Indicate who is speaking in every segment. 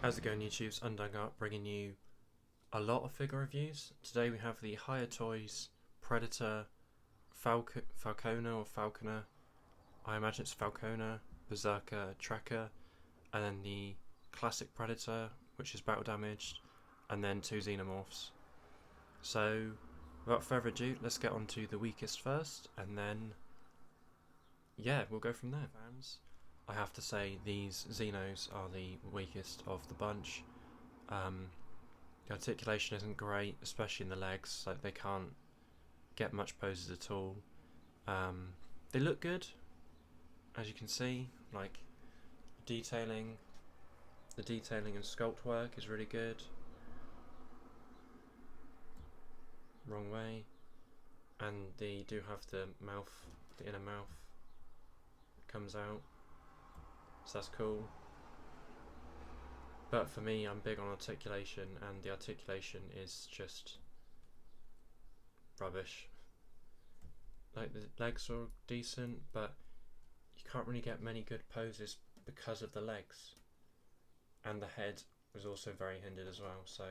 Speaker 1: How's it going, YouTube's Undying Art, bringing you a lot of figure reviews. Today we have the Hiya Toys Predator Falconer or Falconer. I imagine it's Falconer, Berserker Tracker, and then the classic Predator, which is battle damaged, and then two Xenomorphs. So, without further ado, let's get on to the weakest first, and then, yeah, we'll go from there. Fans, I have to say these Xenos are the weakest of the bunch. The articulation isn't great, especially in the legs. Like, they can't get much poses at all. They look good, as you can see. Like, detailing, the detailing and sculpt work is really good. Wrong way. And they do have the mouth, the inner mouth comes out, so that's cool. But for me, I'm big on articulation, and the articulation is just rubbish. Like, the legs are decent, but you can't really get many good poses because of the legs. And the head was also very hindered as well, so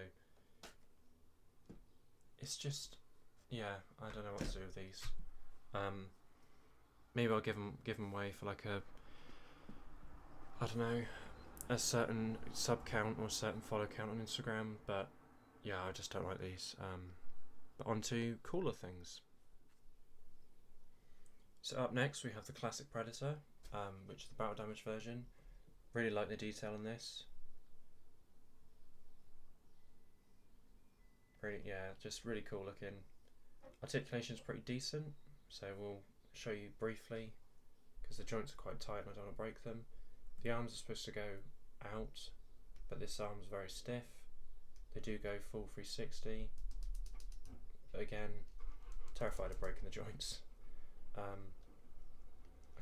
Speaker 1: it's just, yeah, I don't know what to do with these. Maybe I'll give them away for like a, I don't know, a certain sub count or a certain follow count on Instagram, but yeah, I just don't like these. But on to cooler things. So up next we have the classic Predator, which is the battle damage version. Really like the detail on this. Really, yeah, just really cool looking. Articulation is pretty decent, so we'll show you briefly because the joints are quite tight and I don't want to break them. The arms are supposed to go out, but this arm's very stiff. They do go full 360, but again, terrified of breaking the joints. I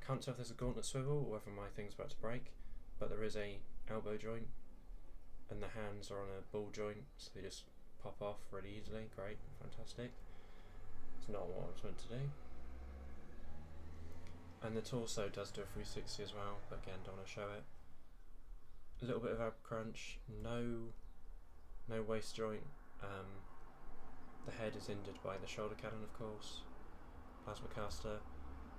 Speaker 1: can't tell if there's a gauntlet swivel or whether my thing's about to break, but there is a elbow joint, and the hands are on a ball joint, so they just pop off really easily. Great, fantastic. It's not what I was meant to do. And the torso does do a 360 as well, but again, don't want to show it. A little bit of ab crunch, no waist joint. The head is hindered by the shoulder cannon, of course, plasma caster,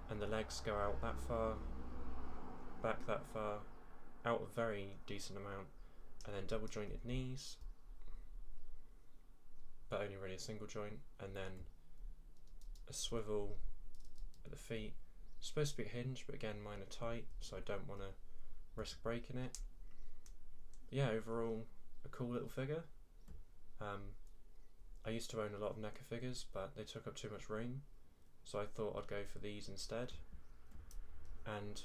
Speaker 1: and the legs go out that far, back that far, out a very decent amount, and then double jointed knees, but only really a single joint, and then a swivel at the feet. It's supposed to be a hinge, but again, mine are tight, so I don't want to risk breaking it. Yeah, overall, a cool little figure. I used to own a lot of NECA figures, but they took up too much room, so I thought I'd go for these instead. And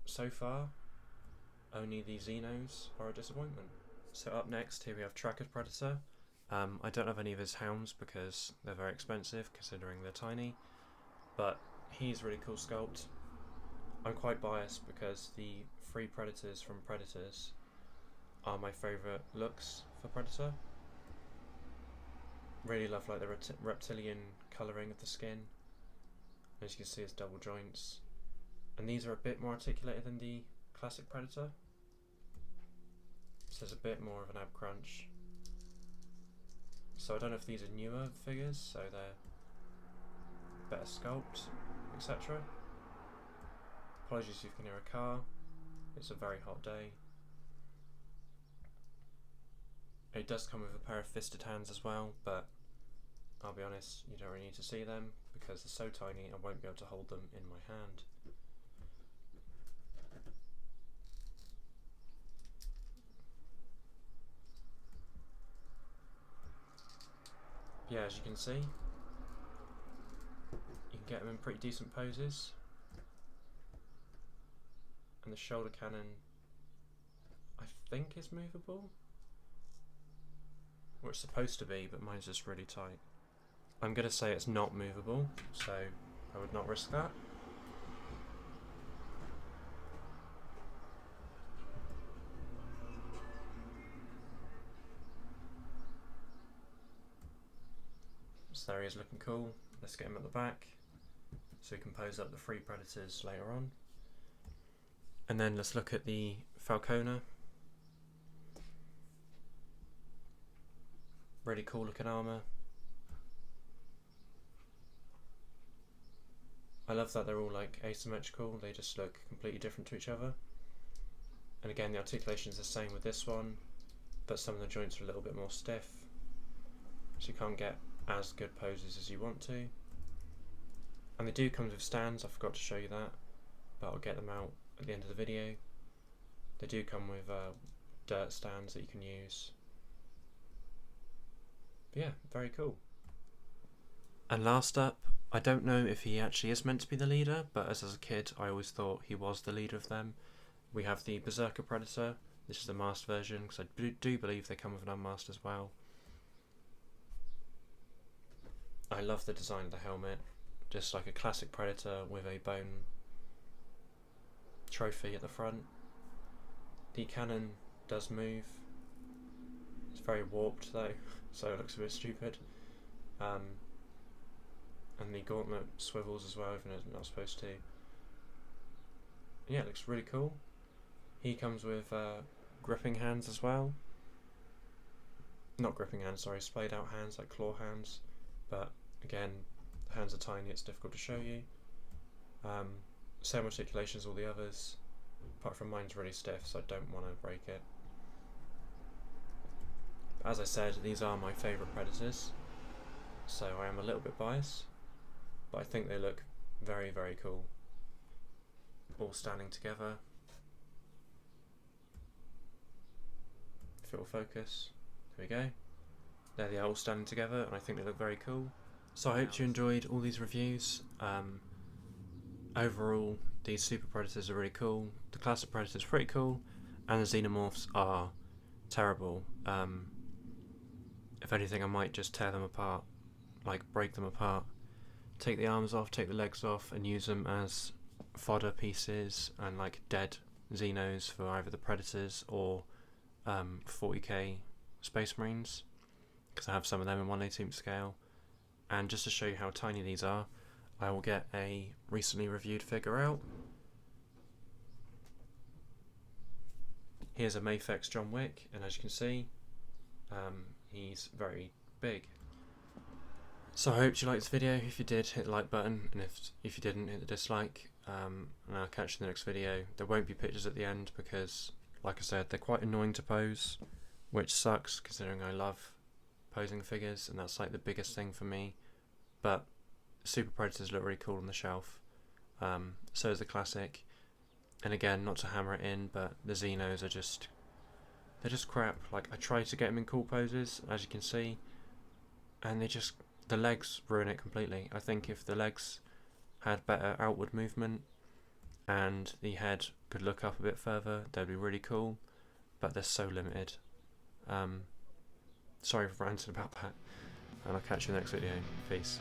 Speaker 1: so far, only the Xenos are a disappointment. So up next, here we have Tracker Predator. I don't have any of his hounds because they're very expensive, considering they're tiny, but he's really cool sculpt. I'm quite biased because the three Predators from Predators are my favourite looks for Predator. Really love like the reptilian colouring of the skin. As you can see, it's double joints, and these are a bit more articulated than the classic Predator, so there's a bit more of an ab crunch. So I don't know if these are newer figures, so they're better sculpt, etc. Apologies if you can hear a car, it's a very hot day. It does come with a pair of fisted hands as well, but I'll be honest, you don't really need to see them because they're so tiny I won't be able to hold them in my hand. Yeah, as you can see, you can get them in pretty decent poses, and the shoulder cannon I think is movable, or it's supposed to be, but mine's just really tight. I'm going to say it's not movable, so I would not risk that. So there he is looking cool. Let's get him at the back so we can pose up the three Predators later on. And then let's look at the Falconer. Really cool looking armour. I love that they're all like asymmetrical, they just look completely different to each other. And again, the articulation is the same with this one, but some of the joints are a little bit more stiff, so you can't get as good poses as you want to. And they do come with stands, I forgot to show you that, but I'll get them out at the end of the video. They do come with dirt stands that you can use. But yeah, very cool. And last up, I don't know if he actually is meant to be the leader, but as a kid I always thought he was the leader of them. We have the Berserker Predator. This is the masked version, because I do believe they come with an unmasked as well. I love the design of the helmet, just like a classic Predator with a bone trophy at the front. The cannon does move. It's very warped though, so it looks a bit stupid. And the gauntlet swivels as well, even though it's not supposed to. Yeah, it looks really cool. He comes with gripping hands as well. Not gripping hands, sorry, splayed out hands, like claw hands. But again, the hands are tiny, it's difficult to show you. Same articulation as all the others, apart from mine's really stiff, so I don't want to break it. As I said, these are my favourite Predators, so I am a little bit biased, but I think they look very, very cool. All standing together. If it will focus, there we go. There they are all standing together, and I think they look very cool. So I hope you enjoyed all these reviews. Overall, these Super Predators are really cool. The Classic Predator is pretty cool, and the Xenomorphs are terrible. If anything, I might just tear them apart, like break them apart, take the arms off, take the legs off, and use them as fodder pieces and like dead Xenos for either the Predators or 40k Space Marines, because I have some of them in 1/18th scale. And just to show you how tiny these are, I will get a recently reviewed figure out. Here's a Mafex John Wick, and as you can see, he's very big. So I hope you liked this video. If you did, hit the like button, and if you didn't, hit the dislike. And I'll catch you in the next video. There won't be pictures at the end because, like I said, they're quite annoying to pose, which sucks considering I love posing figures, and that's like the biggest thing for me. But Super Predators look really cool on the shelf. So is the Classic. And again, not to hammer it in, but the Xenos are they're just crap. Like, I try to get them in cool poses, as you can see, and the legs ruin it completely. I think if the legs had better outward movement and the head could look up a bit further, they'd be really cool, but they're so limited. Sorry for ranting about that, and I'll catch you in the next video. Peace.